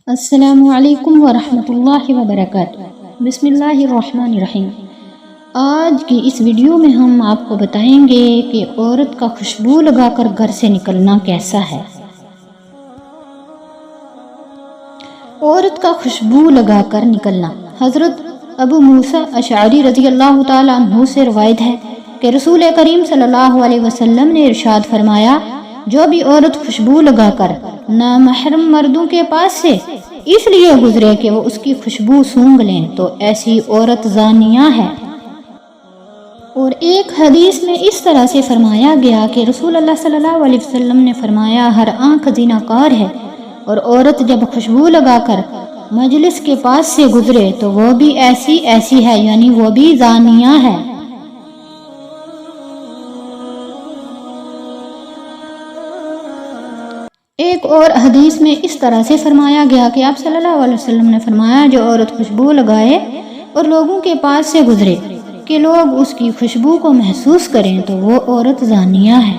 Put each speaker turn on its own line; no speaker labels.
السلام علیکم ورحمۃ اللہ وبرکاتہ۔ بسم اللہ الرحمن الرحیم۔ آج کی اس ویڈیو میں ہم آپ کو بتائیں گے کہ عورت کا خوشبو لگا کر گھر سے نکلنا کیسا ہے۔ عورت کا خوشبو لگا کر نکلنا۔ حضرت ابو موسیٰ اشعری رضی اللہ تعالیٰ عنہ سے روایت ہے کہ رسول کریم صلی اللہ علیہ وسلم نے ارشاد فرمایا، جو بھی عورت خوشبو لگا کر نامحرم مردوں کے پاس سے اس لیے گزرے کہ وہ اس کی خوشبو سونگھ لیں تو ایسی عورت زانیہ ہے۔ اور ایک حدیث میں اس طرح سے فرمایا گیا کہ رسول اللہ صلی اللہ علیہ وسلم نے فرمایا، ہر آنکھ زناکار ہے، اور عورت جب خوشبو لگا کر مجلس کے پاس سے گزرے تو وہ بھی ایسی ہے، یعنی وہ بھی زانیہ ہے۔ ایک اور حدیث میں اس طرح سے فرمایا گیا کہ آپ صلی اللہ علیہ وسلم نے فرمایا، جو عورت خوشبو لگائے اور لوگوں کے پاس سے گزرے کہ لوگ اس کی خوشبو کو محسوس کریں تو وہ عورت زانیہ ہے۔